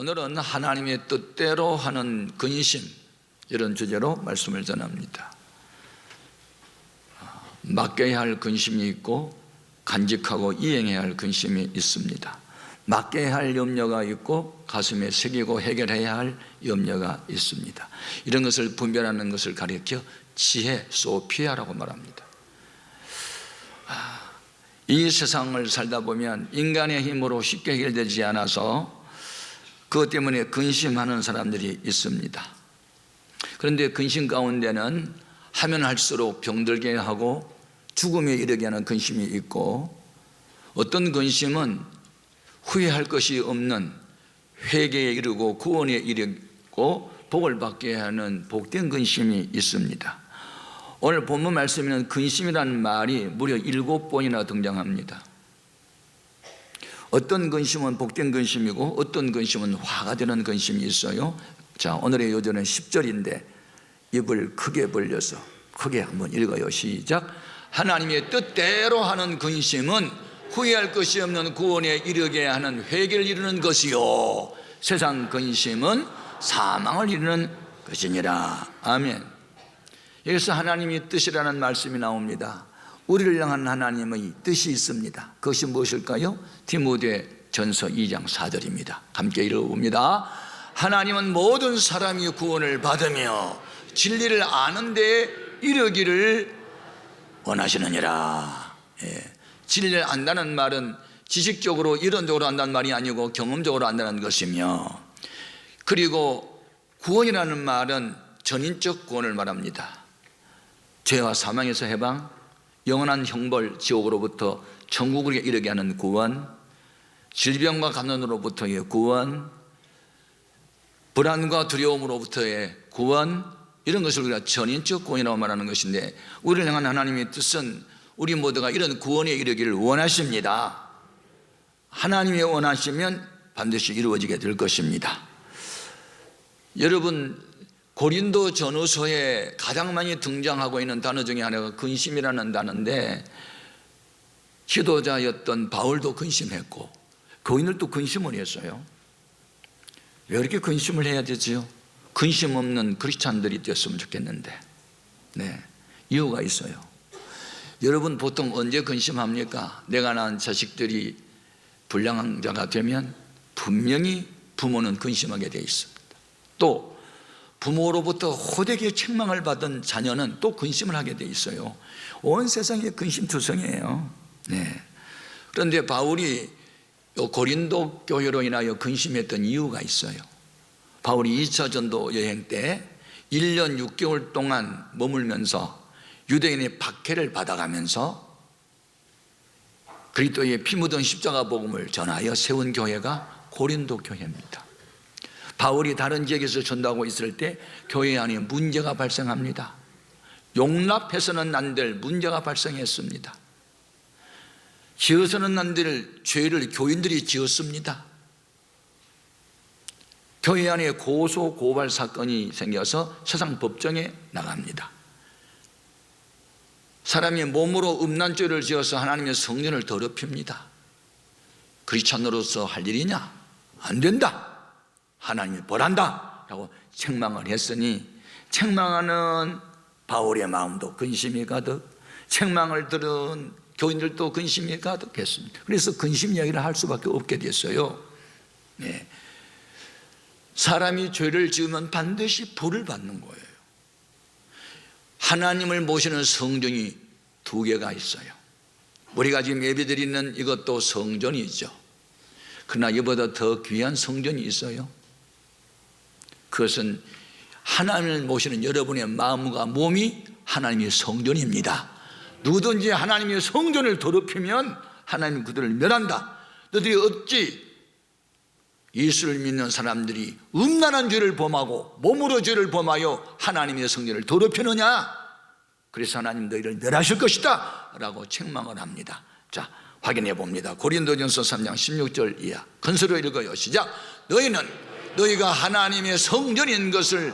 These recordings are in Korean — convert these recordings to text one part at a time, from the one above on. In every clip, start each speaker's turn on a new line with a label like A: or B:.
A: 오늘은 하나님의 뜻대로 하는 근심, 이런 주제로 말씀을 전합니다. 맡겨야 할 근심이 있고 간직하고 이행해야 할 근심이 있습니다. 맡겨야 할 염려가 있고 가슴에 새기고 해결해야 할 염려가 있습니다. 이런 것을 분별하는 것을 가리켜 지혜, 소피아라고 말합니다. 이 세상을 살다 보면 인간의 힘으로 쉽게 해결되지 않아서 그것 때문에 근심하는 사람들이 있습니다. 그런데 근심 가운데는 하면 할수록 병들게 하고 죽음에 이르게 하는 근심이 있고, 어떤 근심은 후회할 것이 없는 회개에 이르고 구원에 이르고 복을 받게 하는 복된 근심이 있습니다. 오늘 본문 말씀에는 근심이라는 말이 무려 7번이나 등장합니다. 어떤 근심은 복된 근심이고 어떤 근심은 화가 되는 근심이 있어요. 자, 오늘의 요절은 10절인데 입을 크게 벌려서 크게 한번 읽어요. 시작. 하나님의 뜻대로 하는 근심은 후회할 것이 없는 구원에 이르게 하는 회개를 이루는 것이요, 세상 근심은 사망을 이루는 것이니라. 아멘. 여기서 하나님의 뜻이라는 말씀이 나옵니다. 우리를 향한 하나님의 뜻이 있습니다. 그것이 무엇일까요? 디모데전서 2장 4절입니다. 함께 읽어봅니다. 하나님은 모든 사람이 구원을 받으며 진리를 아는 데 이르기를 원하시느니라. 진리를 안다는 말은 지식적으로 이론적으로 안다는 말이 아니고 경험적으로 안다는 것이며, 그리고 구원이라는 말은 전인적 구원을 말합니다. 죄와 사망에서 해방, 영원한 형벌 지옥으로부터 천국으로 이르게 하는 구원, 질병과 간염으로부터의 구원, 불안과 두려움으로부터의 구원, 이런 것을 우리가 전인적 구원이라고 말하는 것인데, 우리를 향한 하나님의 뜻은 우리 모두가 이런 구원에 이르기를 원하십니다. 하나님이 원하시면 반드시 이루어지게 될 것입니다. 여러분, 고린도 전후서에 가장 많이 등장하고 있는 단어 중에 하나가 근심이라는 단어인데, 지도자였던 바울도 근심했고 교인들도 근심을 했어요. 왜 이렇게 근심을 해야 되지요? 근심 없는 크리스찬들이 되었으면 좋겠는데, 이유가 있어요. 여러분, 보통 언제 근심합니까? 내가 낳은 자식들이 불량한 자가 되면 분명히 부모는 근심하게 되어 있습니다. 또 부모로부터 호되게 책망을 받은 자녀는 또 근심을 하게 돼 있어요. 온 세상이 근심투성이에요. 그런데 바울이 고린도 교회로 인하여 근심했던 이유가 있어요. 바울이 2차 전도 여행 때 1년 6개월 동안 머물면서 유대인의 박해를 받아가면서 그리스도의 피 묻은 십자가 복음을 전하여 세운 교회가 고린도 교회입니다. 바울이 다른 지역에서 전도하고 있을 때 교회 안에 문제가 발생합니다. 용납해서는 안 될 문제가 발생했습니다. 지어서는 안 될 죄를 교인들이 지었습니다. 교회 안에 고소 고발 사건이 생겨서 세상 법정에 나갑니다. 사람이 몸으로 음란죄를 지어서 하나님의 성전을 더럽힙니다. 크리스찬으로서 할 일이냐? 안 된다. 하나님이 벌한다 라고 책망을 했으니, 책망하는 바울의 마음도 근심이 가득, 책망을 들은 교인들도 근심이 가득했습니다. 그래서 근심 이야기를 할 수밖에 없게 됐어요. 사람이 죄를 지으면 반드시 벌을 받는 거예요. 하나님을 모시는 성전이 2개가 있어요. 우리가 지금 예배드리는 이것도 성전이죠. 그러나 이보다 더 귀한 성전이 있어요. 그것은 하나님을 모시는 여러분의 마음과 몸이 하나님의 성전입니다. 누구든지 하나님의 성전을 더럽히면 하나님 그들을 멸한다. 너희들이 어찌 예수를 믿는 사람들이 음란한 죄를 범하고 몸으로 죄를 범하여 하나님의 성전을 더럽히느냐? 그래서 하나님 너희를 멸하실 것이다 라고 책망을 합니다. 자, 확인해 봅니다. 고린도전서 3장 16절 이하 건서로 읽어요. 시작. 너희가 하나님의 성전인 것을,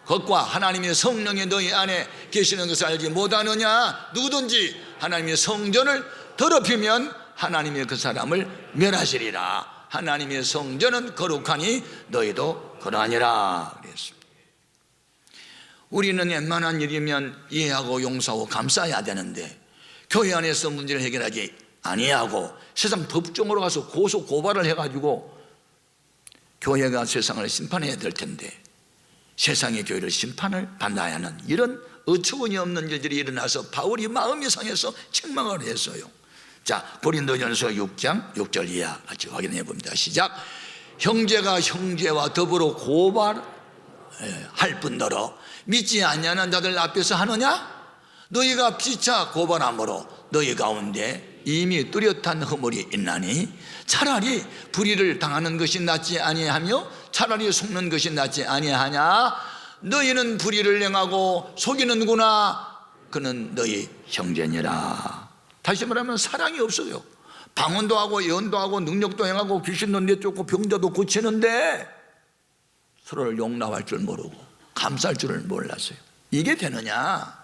A: 것과 하나님의 성령이 너희 안에 계시는 것을 알지 못하느냐? 누구든지 하나님의 성전을 더럽히면 하나님의 그 사람을 멸하시리라. 하나님의 성전은 거룩하니 너희도 그러하니라 그랬습니다. 우리는 웬만한 일이면 이해하고 용서하고 감싸야 되는데 교회 안에서 문제를 해결하지 아니하고 세상 법정으로 가서 고소 고발을 해가지고 교회가 세상을 심판해야 될 텐데 세상의 교회를 심판을 받아야 하는 이런 어처구니없는 일들이 일어나서 바울이 마음이 상해서 책망을 했어요. 자, 고린도전서 6장 6절 이하 같이 확인해 봅니다. 시작. 형제가 형제와 더불어 고발할 뿐더러 믿지 아니하는 자들 앞에서 하느냐? 너희가 피차 고발함으로 너희 가운데 이미 뚜렷한 허물이 있나니 차라리 불의를 당하는 것이 낫지 아니하며 차라리 속는 것이 낫지 아니하냐? 너희는 불의를 행하고 속이는구나. 그는 너희 형제니라. 다시 말하면 사랑이 없어요. 방언도 하고 예언도 하고 능력도 행하고 귀신도 내쫓고 병자도 고치는데 서로를 용납할 줄 모르고 감쌀 줄을 몰랐어요. 이게 되느냐?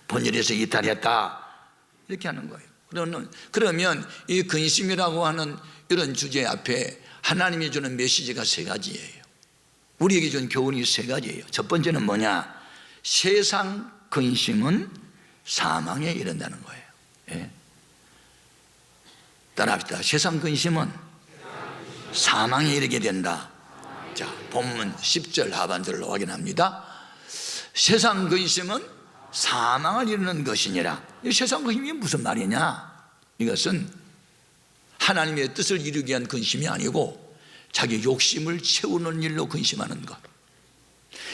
A: 본일에서 이탈했다 이렇게 하는 거예요. 그러면 이 근심이라고 하는 이런 주제 앞에 하나님이 주는 메시지가 세 가지예요. 우리에게 준 교훈이 세 가지예요. 첫 번째는 뭐냐? 세상 근심은 사망에 이른다는 거예요. 예. 따라합시다. 세상 근심은 사망에 이르게 된다. 자, 본문 10절 하반절로 확인합니다. 세상 근심은 사망을 이루는 것이니라. 이 세상 근심이 무슨 말이냐? 이것은 하나님의 뜻을 이루기 위한 근심이 아니고 자기 욕심을 채우는 일로 근심하는 것,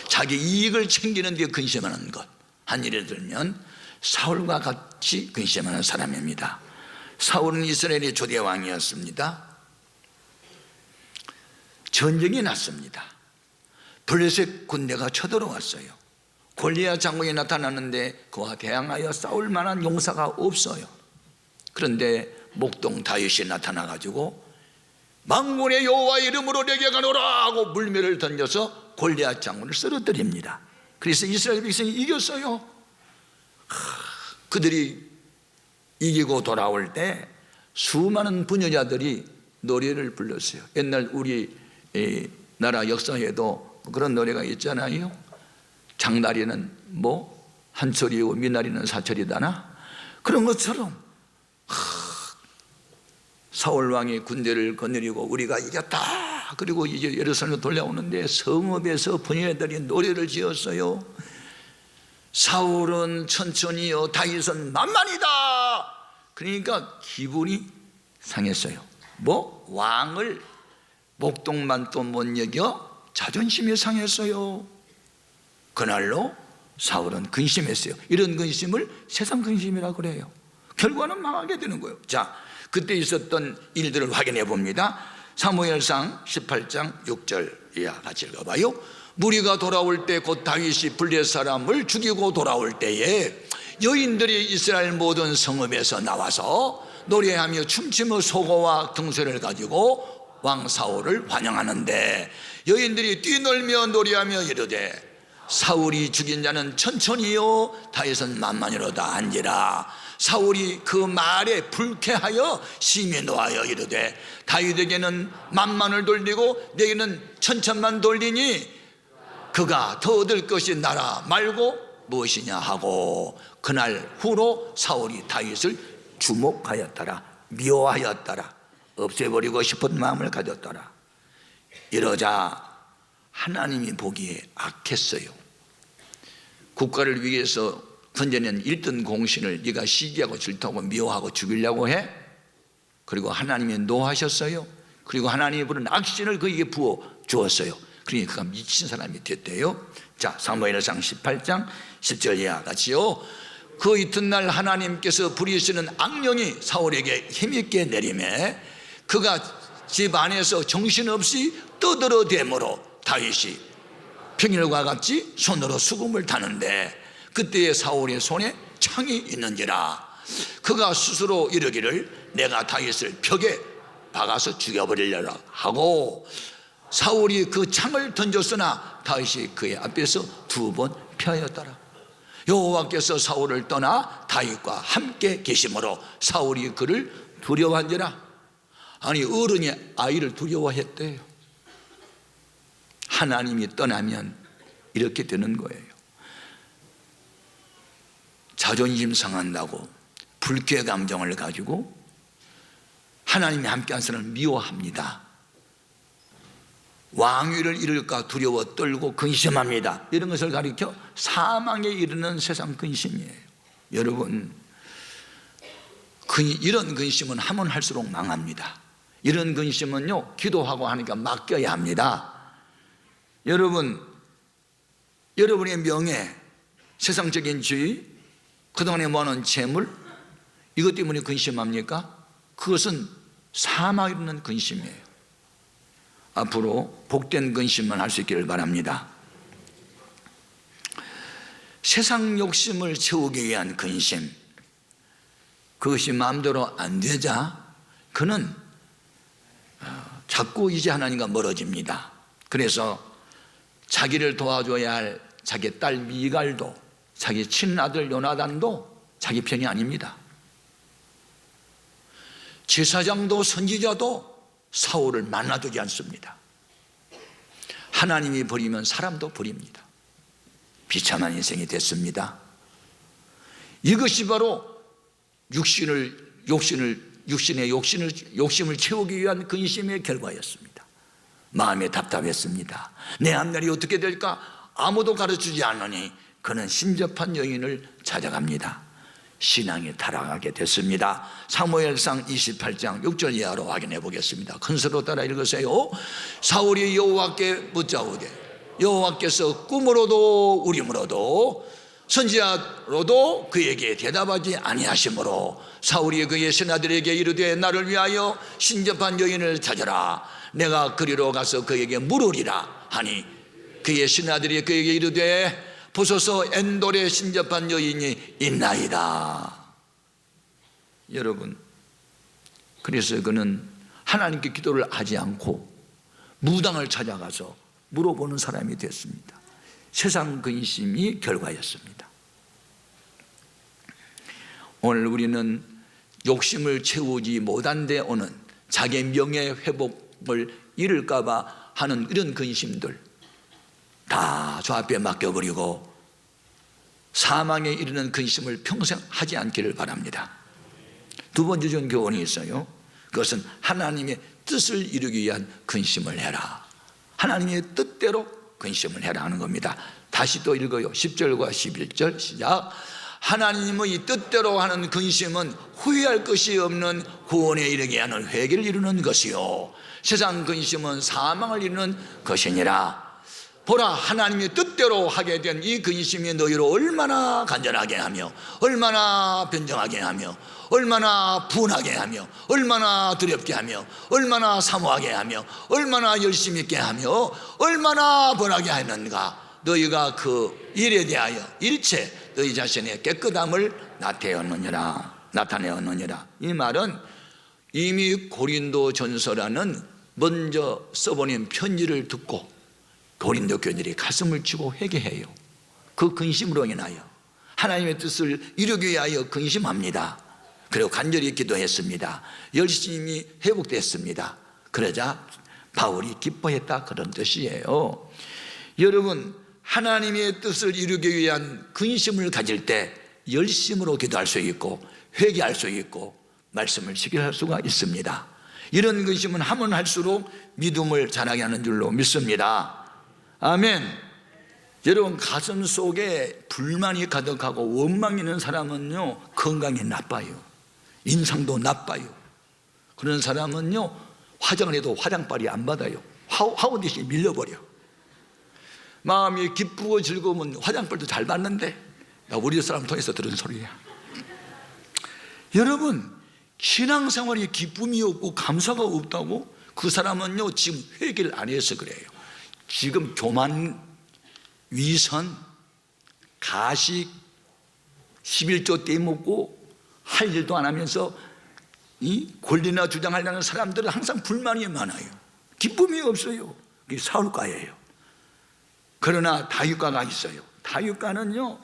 A: 자기 이익을 챙기는 데 근심하는 것. 한 예를 들면 사울과 같이 근심하는 사람입니다. 사울은 이스라엘의 초대 왕이었습니다. 전쟁이 났습니다. 블레셋 군대가 쳐들어왔어요. 골리앗 장군이 나타났는데 그와 대항하여 싸울 만한 용사가 없어요. 그런데 목동 다윗이 나타나가지고 만군의 여호와의 이름으로 내게 가노라 하고 물매를 던져서 골리앗 장군을 쓰러뜨립니다. 그래서 이스라엘 백성이 이겼어요. 그들이 이기고 돌아올 때 수많은 부녀자들이 노래를 불렀어요. 옛날 우리 나라 역사에도 그런 노래가 있잖아요. 장다리는 뭐 한철이고 미나리는 사철이다나. 그런 것처럼 사울왕이 군대를 거느리고 우리가 이겼다. 그리고 이제 예루살렘으로 돌아오는데 성읍에서 부녀들이 노래를 지었어요. 사울은 천천히요, 다윗은 만만이다. 그러니까 기분이 상했어요. 뭐 왕을 목동만 또 못 여겨 자존심이 상했어요. 그날로 사울은 근심했어요. 이런 근심을 세상 근심이라고 그래요. 결과는 망하게 되는 거예요. 자, 그때 있었던 일들을 확인해 봅니다. 사무엘상 18장 6절 이하 같이 읽어봐요. 무리가 돌아올 때 곧 다윗이 블레 사람을 죽이고 돌아올 때에 여인들이 이스라엘 모든 성읍에서 나와서 노래하며 춤추며 소고와 등쇠를 가지고 왕 사울을 환영하는데 여인들이 뛰놀며 노래하며 이르되 사울이 죽인 자는 천천히요 다윗은 만만이로다 한지라. 사울이 그 말에 불쾌하여 심히 노하여 이르되 다윗에게는 만만을 돌리고 내게는 천천만 돌리니 그가 더 얻을 것이 나라 말고 무엇이냐 하고 그날 후로 사울이 다윗을 주목하였더라. 미워하였더라. 없애버리고 싶은 마음을 가졌더라. 이러자 하나님이 보기에 악했어요. 국가를 위해서 던져낸 1등 공신을 네가 시기하고 질투하고 미워하고 죽이려고 해? 그리고 하나님이 노하셨어요. 그리고 하나님이 부른 악신을 그에게 부어 주었어요. 그러니까 그가 미친 사람이 됐대요. 자, 사무엘상 18장 10절 이하 같이요. 그 이튿날 하나님께서 부리시는 악령이 사울에게 힘있게 내리매 그가 집 안에서 정신없이 떠들어대므로 다윗이 평일과 같이 손으로 수금을 타는데 그때의 사울의 손에 창이 있는지라. 그가 스스로 이르기를 내가 다윗을 벽에 박아서 죽여버리려라 하고 사울이 그 창을 던졌으나 다윗이 그의 앞에서 2번 피하였더라. 여호와께서 사울을 떠나 다윗과 함께 계심으로 사울이 그를 두려워한지라. 아니 어른이 아이를 두려워했대요. 하나님이 떠나면 이렇게 되는 거예요. 자존심 상한다고 불쾌 감정을 가지고 하나님이 함께한 사람을 미워합니다. 왕위를 잃을까 두려워 떨고 근심합니다. 이런 것을 가리켜 사망에 이르는 세상 근심이에요. 여러분, 이런 근심은 하면 할수록 망합니다. 이런 근심은요, 기도하고 하니까 맡겨야 합니다. 여러분, 여러분의 명예, 세상적인 지위, 그동안에 모아놓은 재물, 이것 때문에 근심합니까? 그것은 사망에 이르는 근심이에요. 앞으로 복된 근심만 할 수 있기를 바랍니다. 세상 욕심을 채우기 위한 근심, 그것이 마음대로 안 되자 그는 자꾸 이제 하나님과 멀어집니다. 그래서 자기를 도와줘야 할 자기 딸 미갈도, 자기 친아들 요나단도 자기 편이 아닙니다. 제사장도 선지자도 사울을 만나두지 않습니다. 하나님이 버리면 사람도 버립니다. 비참한 인생이 됐습니다. 이것이 바로 육신의 욕심을 채우기 위한 근심의 결과였습니다. 마음에 답답했습니다. 내 앞날이 어떻게 될까? 아무도 가르치지 않으니 그는 신접한 여인을 찾아갑니다. 신앙이 타락하게 됐습니다. 사무엘상 28장 6절 이하로 확인해 보겠습니다. 큰 소리로 따라 읽으세요. 사울이 여호와께 묻자오되 여호와께서 꿈으로도 우림으로도 선지자로도 그에게 대답하지 아니하시므로 사울이 그의 신하들에게 이르되 나를 위하여 신접한 여인을 찾아라. 내가 그리로 가서 그에게 물으리라 하니 그의 신하들이 그에게 이르되 보소서 엔돌에 신접한 여인이 있나이다. 여러분, 그래서 그는 하나님께 기도를 하지 않고 무당을 찾아가서 물어보는 사람이 됐습니다. 세상 근심이 결과였습니다. 오늘 우리는 욕심을 채우지 못한 데 오는 자기 명예 회복을 잃을까 봐 하는 이런 근심들 다 저 앞에 맡겨버리고 사망에 이르는 근심을 평생 하지 않기를 바랍니다. 두 번째 준 교훈이 있어요. 그것은 하나님의 뜻을 이루기 위한 근심을 해라. 하나님의 뜻대로 근심을 해라 하는 겁니다. 다시 또 읽어요. 10절과 11절 시작. 하나님의 뜻대로 하는 근심은 후회할 것이 없는 구원에 이르게 하는 회개를 이루는 것이요 세상 근심은 사망을 이루는 것이니라. 보라, 하나님의 뜻대로 하게 된 이 근심이 너희를 얼마나 간절하게 하며 얼마나 변정하게 하며 얼마나 분하게 하며 얼마나 두렵게 하며 얼마나 사모하게 하며 얼마나 열심 있게 하며 얼마나 번하게 하는가. 너희가 그 일에 대하여 일체 너희 자신의 깨끗함을 나타내었느니라. 이 말은 이미 고린도전서라는 먼저 써보낸 편지를 듣고 고린도 교인들이 가슴을 치고 회개해요. 그 근심으로 인하여 하나님의 뜻을 이루기 위하여 근심합니다. 그리고 간절히 기도했습니다. 열심히 회복됐습니다. 그러자 바울이 기뻐했다, 그런 뜻이에요. 여러분, 하나님의 뜻을 이루기 위한 근심을 가질 때 열심으로 기도할 수 있고 회개할 수 있고 말씀을 지킬 수가 있습니다. 이런 근심은 하면 할수록 믿음을 자라게 하는 줄로 믿습니다. 아멘. 여러분, 가슴 속에 불만이 가득하고 원망이 있는 사람은요 건강이 나빠요. 인상도 나빠요. 그런 사람은요 화장을 해도 화장빨이 안 받아요. 화오듯이 밀려버려. 마음이 기쁘고 즐거우면 화장빨도 잘 받는데, 나 우리 사람 통해서 들은 소리야. 여러분, 신앙생활이 기쁨이 없고 감사가 없다고? 그 사람은요 지금 회개를 안 해서 그래요. 지금 교만, 위선, 가식, 11조 떼먹고 할 일도 안 하면서 이 권리나 주장하려는 사람들은 항상 불만이 많아요. 기쁨이 없어요. 그게 사울과예요. 그러나 다윗과가 있어요. 다윗과는요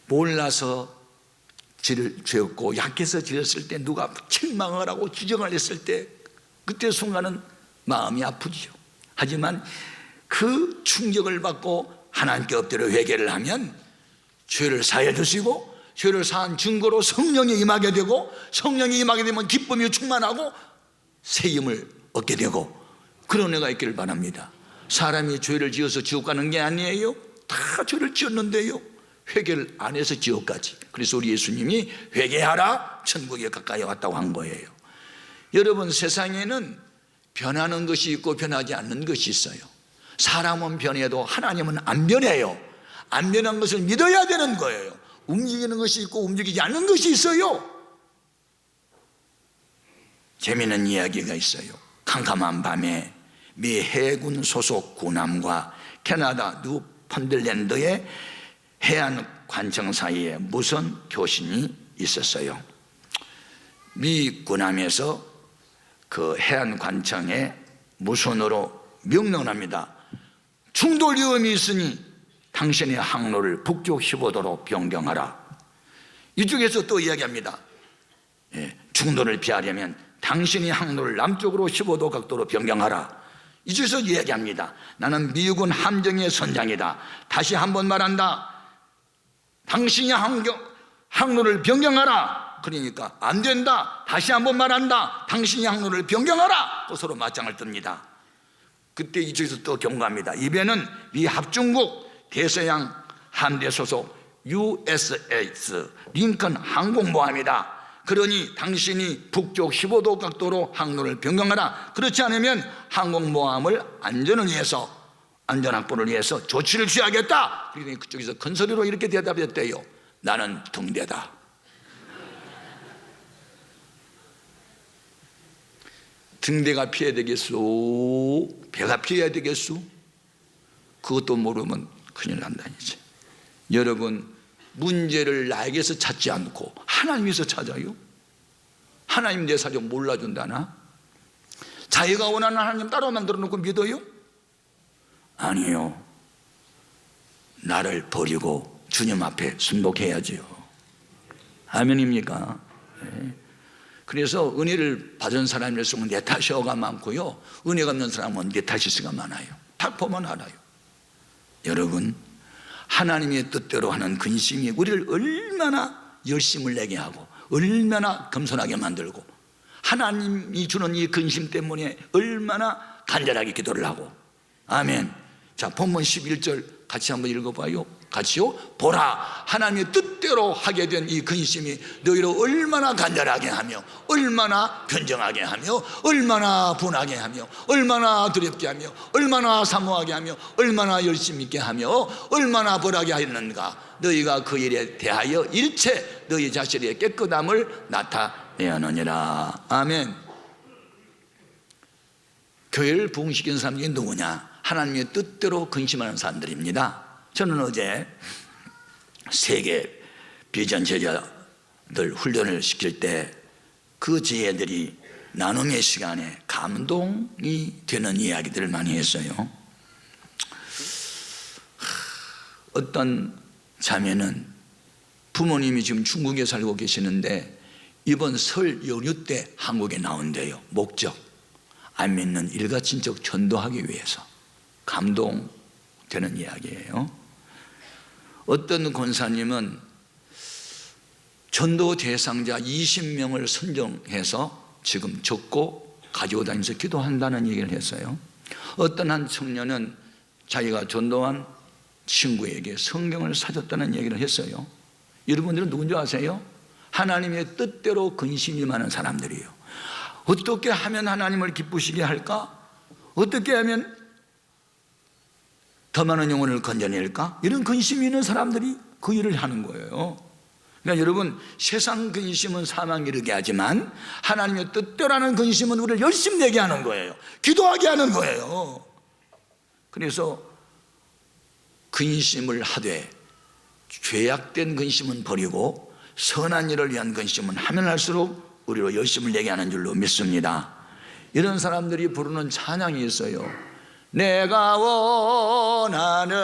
A: 몰라서 죄였고 약해서 지었을 때 누가 책망을 하고 지적을 했을 때 그때 순간은 마음이 아프지요. 하지만 그 충격을 받고 하나님께 엎드려 회개를 하면 죄를 사해 주시고 죄를 사한 증거로 성령이 임하게 되고 성령이 임하게 되면 기쁨이 충만하고 새 힘을 얻게 되고 그런 애가 있기를 바랍니다. 사람이 죄를 지어서 지옥 가는 게 아니에요. 다 죄를 지었는데요, 회개를 안 해서 지옥 가지. 그래서 우리 예수님이 회개하라, 천국에 가까이 왔다고 한 거예요. 여러분, 세상에는 변하는 것이 있고 변하지 않는 것이 있어요. 사람은 변해도 하나님은 안 변해요. 안 변한 것을 믿어야 되는 거예요. 움직이는 것이 있고 움직이지 않는 것이 있어요. 재미있는 이야기가 있어요. 캄캄한 밤에 미 해군 소속 군함과 캐나다 뉴펀들랜드의 해안 관청 사이에 무선 교신이 있었어요. 미 군함에서 그 해안 관청에 무선으로 명령을 합니다. 충돌 위험이 있으니 당신의 항로를 북쪽 15도로 변경하라. 이쪽에서 또 이야기합니다. 충돌을 피하려면 당신이 항로를 남쪽으로 15도 각도로 변경하라. 이쪽에서 이야기합니다. 나는 미군 함정의 선장이다. 다시 한번 말한다. 당신이 항로를 변경하라. 그러니까 안 된다. 다시 한번 말한다. 당신이 항로를 변경하라. 또 서로 맞짱을 뜹니다. 그때 이쪽에서 또 경고합니다. 이 배는 미 합중국 대서양 함대 소속 USS 링컨 항공모함이다. 그러니 당신이 북쪽 15도 각도로 항로를 변경하라. 그렇지 않으면 항공모함을 안전 확보를 위해서 조치를 취하겠다. 그러니 그쪽에서 큰 소리로 이렇게 대답했대요. 나는 등대다. 등대가 피해야 되겠소? 배가 피해야 되겠소? 그것도 모르면 큰일 난다니지. 여러분, 문제를 나에게서 찾지 않고 하나님에서 찾아요? 하나님 내 사정 몰라준다나? 자기가 원하는 하나님 따로 만들어 놓고 믿어요? 아니요. 나를 버리고 주님 앞에 순복해야지요. 아멘입니까? 네. 그래서 은혜를 받은 사람일수록 내 탓이어가 많고요, 은혜가 없는 사람은 내 탓이서가 많아요. 딱 보면 알아요. 여러분, 하나님의 뜻대로 하는 근심이 우리를 얼마나 열심을 내게 하고 얼마나 겸손하게 만들고 하나님이 주는 이 근심 때문에 얼마나 간절하게 기도를 하고. 아멘. 자, 본문 11절 같이 한번 읽어봐요. 같이요. 보라, 하나님의 뜻대로 하게 된 이 근심이 너희를 얼마나 간절하게 하며 얼마나 변정하게 하며 얼마나 분하게 하며 얼마나 두렵게 하며 얼마나 사모하게 하며 얼마나 열심 있게 하며 얼마나 벌하게 하였는가. 너희가 그 일에 대하여 일체 너희 자신의 깨끗함을 나타내었느니라. 아멘. 교회를 부흥시킨 사람들이 누구냐? 하나님의 뜻대로 근심하는 사람들입니다. 저는 어제 세계 비전 제자들 훈련을 시킬 때 그 제자들이 나눔의 시간에 감동이 되는 이야기들을 많이 했어요. 어떤 자매는 부모님이 지금 중국에 살고 계시는데 이번 설 연휴 때 한국에 나온대요. 목적, 안 믿는 일가친척 전도하기 위해서. 감동되는 이야기예요. 어떤 권사님은 전도 대상자 20명을 선정해서 지금 적고 가지고 다니면서 기도한다는 얘기를 했어요. 어떤 한 청년은 자기가 전도한 친구에게 성경을 사줬다는 얘기를 했어요. 여러분들은 누군지 아세요? 하나님의 뜻대로 근심이 많은 사람들이에요. 어떻게 하면 하나님을 기쁘시게 할까? 어떻게 하면 더 많은 영혼을 건져낼까? 이런 근심이 있는 사람들이 그 일을 하는 거예요. 그러니까 여러분, 세상 근심은 사망 이르게 하지만 하나님의 뜻대로라는 근심은 우리를 열심히 내게 하는 거예요. 기도하게 하는 거예요. 그래서 근심을 하되 죄악된 근심은 버리고 선한 일을 위한 근심은 하면 할수록 우리로 열심을 내게 하는 줄로 믿습니다. 이런 사람들이 부르는 찬양이 있어요. 내가 원하는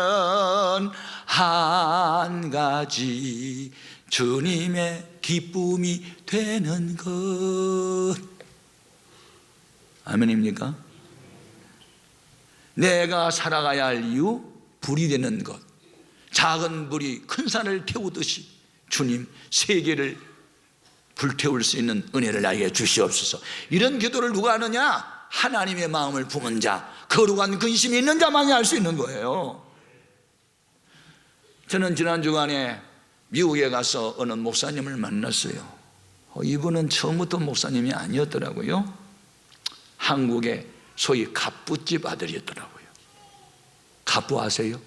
A: 한 가지 주님의 기쁨이 되는 것. 아멘입니까? 내가 살아가야 할 이유, 불이 되는 것. 작은 불이 큰 산을 태우듯이 주님 세계를 불태울 수 있는 은혜를 나에게 주시옵소서. 이런 기도를 누가 하느냐? 하나님의 마음을 품은 자, 거룩한 근심이 있는 자만이 할 수 있는 거예요. 저는 지난 주간에 미국에 가서 어느 목사님을 만났어요. 이분은 처음부터 목사님이 아니었더라고요. 한국의 소위 갑부집 아들이었더라고요. 갑부 아세요?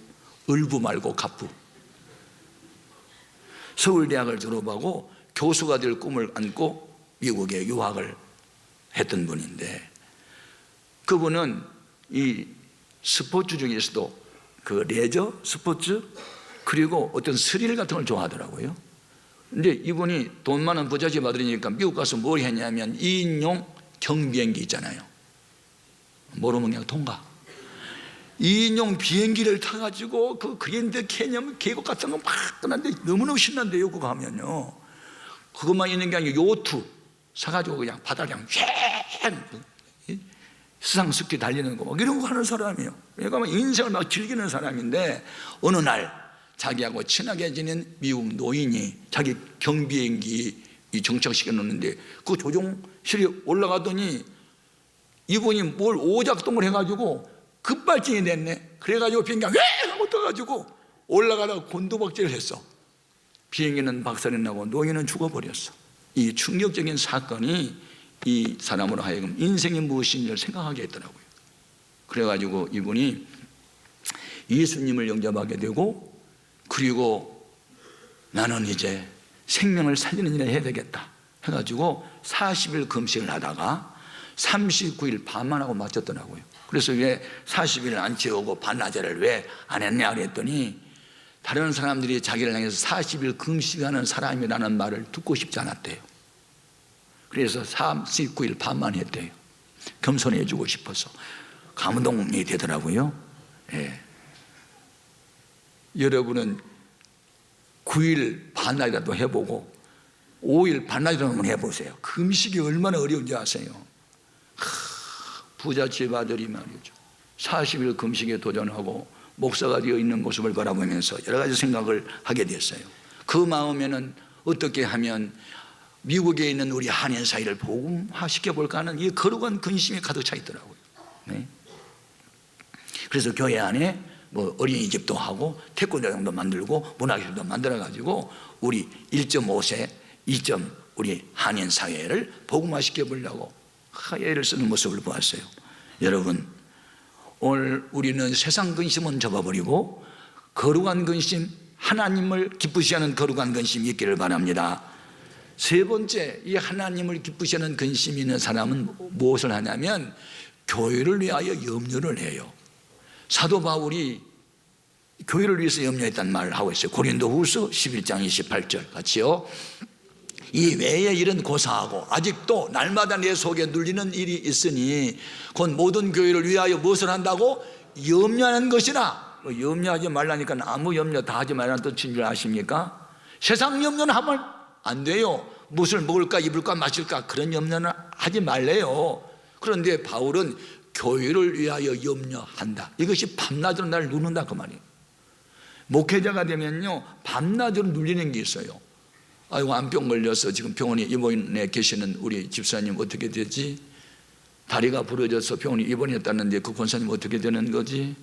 A: 을부 말고 갑부. 서울대학을 졸업하고 교수가 될 꿈을 안고 미국에 유학을 했던 분인데, 그분은 이 스포츠 중에서도 그 레저 스포츠 그리고 어떤 스릴 같은 걸 좋아하더라고요. 근데 이분이 돈 많은 부잣집 아들이니까 미국 가서 뭘 했냐면 2인용 경비행기 있잖아요. 모르면 그냥 통과. 2인용 비행기를 타가지고 그 그랜드 캐니언 계곡 같은 거 막 떠났는데 너무너무 신난대요. 그거 하면요. 그것만 있는 게 아니고 요트 사가지고 그냥 바다를 그냥 쫙 수상스키 달리는 거 이런 거 하는 사람이에요. 그러니까 인생을 막 즐기는 사람인데, 어느 날 자기하고 친하게 지낸 미국 노인이 자기 경비행기 정착시켜 놓는데 그 조종실에 올라가더니 이분이 뭘 오작동을 해가지고 급발진이 됐네. 그래가지고 비행기가 왜 하고 떠가지고 올라가다가 곤두박질을 했어. 비행기는 박살이 나고 노인은 죽어버렸어. 이 충격적인 사건이 이 사람으로 하여금 인생이 무엇인지를 생각하게 했더라고요. 그래가지고 이분이 예수님을 영접하게 되고, 그리고 나는 이제 생명을 살리는 일을 해야 되겠다 해가지고 40일 금식을 하다가 39일 반만 하고 마쳤더라고요. 그래서 왜 40일 안 채우고 반나절을 왜 안 했냐 그랬더니, 다른 사람들이 자기를 향해서 40일 금식하는 사람이라는 말을 듣고 싶지 않았대요. 그래서 39일 반만 했대요. 겸손해지고 싶어서. 감동이 되더라고요. 예. 여러분은 9일 반나절이라도 해보고 5일 반나절이라도 한번 해보세요. 금식이 얼마나 어려운지 아세요? 부잣집 아들이 말이죠, 40일 금식에 도전하고 목사가 되어 있는 모습을 바라보면서 여러 가지 생각을 하게 됐어요. 그 마음에는 어떻게 하면 미국에 있는 우리 한인 사회를 복음화시켜 볼까 하는 이 거룩한 근심이 가득 차 있더라고요. 네. 그래서 교회 안에 뭐 어린이집도 하고 태권도장도 만들고 문화교실도 만들어가지고 우리 1.5세, 2점 우리 한인 사회를 복음화시켜 보려고 애를 쓰는 모습을 보았어요. 여러분, 오늘 우리는 세상 근심은 접어버리고 거룩한 근심, 하나님을 기쁘시게 하는 거룩한 근심이 있기를 바랍니다. 세 번째, 이 하나님을 기쁘시게 하는 근심이 있는 사람은 무엇을 하냐면 교회를 위하여 염려를 해요. 사도 바울이 교회를 위해서 염려했다는 말을 하고 있어요. 고린도후서 11장 28절 같이요. 이 외의 일은 고사하고 아직도 날마다 내 속에 눌리는 일이 있으니 곧 모든 교회를 위하여 무엇을 한다고? 염려하는 것이라. 염려하지 말라니까 아무 염려 다 하지 말라는 뜻인 줄 아십니까? 세상 염려는 하면 안 돼요. 무엇을 먹을까 입을까 마실까 그런 염려는 하지 말래요. 그런데 바울은 교회를 위하여 염려한다. 이것이 밤낮으로 나를 누른다 그 말이에요. 목회자가 되면요 밤낮으로 눌리는 게 있어요. 아이고 암병 걸려서 지금 병원에 입원해 계시는 우리 집사님 어떻게 되지? 다리가 부러져서 병원에 입원했다는데 그 권사님 어떻게 되는 거지?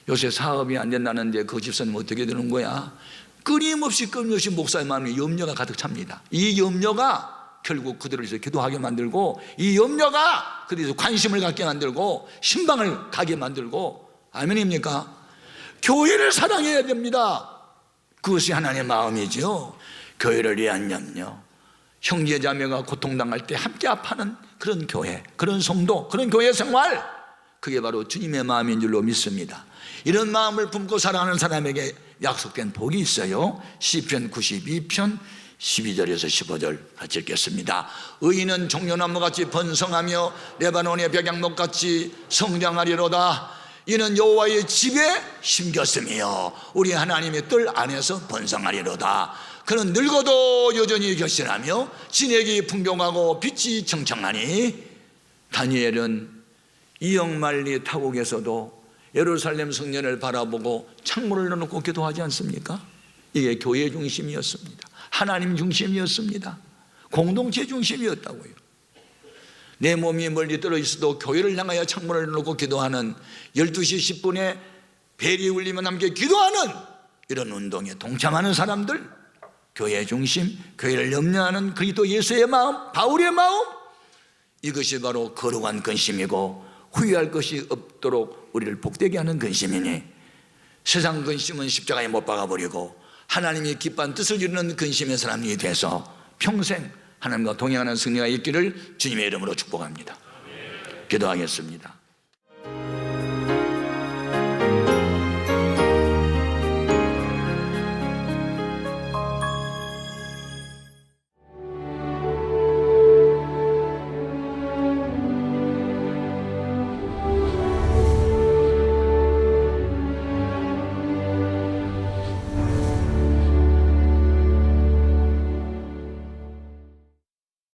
A: 요새 사업이 안 된다는데 그 집사님 어떻게 되는 거야? 끊임없이 목사의 마음에 염려가 가득 찹니다. 이 염려가 결국 그들을 위해서 기도하게 만들고, 이 염려가 그들에서 관심을 갖게 만들고 신방을 가게 만들고, 아멘입니까? 교회를 사랑해야 됩니다. 그것이 하나님의 마음이죠. 교회를 위한 염려, 형제 자매가 고통당할 때 함께 아파하는 그런 교회, 그런 성도, 그런 교회 생활, 그게 바로 주님의 마음인 줄로 믿습니다. 이런 마음을 품고 살아가는 사람에게 약속된 복이 있어요. 시편 92편 12절에서 15절 같이 읽겠습니다. 의인은 종려나무같이 번성하며 레바논의 백향목같이 성장하리로다.
B: 이는 여호와의 집에 심겼으며 우리 하나님의 뜰 안에서 번성하리로다. 그는 늙어도 여전히 결실하며 진액이 풍경하고 빛이 청청하니. 다니엘은 이역만리 타국에서도 예루살렘 성전을 바라보고 창문을 넣어놓고 기도하지 않습니까? 이게 교회 중심이었습니다. 하나님 중심이었습니다. 공동체 중심이었다고요. 내 몸이 멀리 떨어져 있어도 교회를 향하여 창문을 넣고 기도하는 12시 10분에 벨이 울리면 함께 기도하는 이런 운동에 동참하는 사람들, 교회 중심, 교회를 염려하는 그리스도 예수의 마음, 바울의 마음, 이것이 바로 거룩한 근심이고 후회할 것이 없도록 우리를 복되게 하는 근심이니, 세상 근심은 십자가에 못 박아버리고 하나님이 기뻐한 뜻을 이루는 근심의 사람이 돼서 평생 하나님과 동행하는 승리가 있기를 주님의 이름으로 축복합니다. 기도하겠습니다.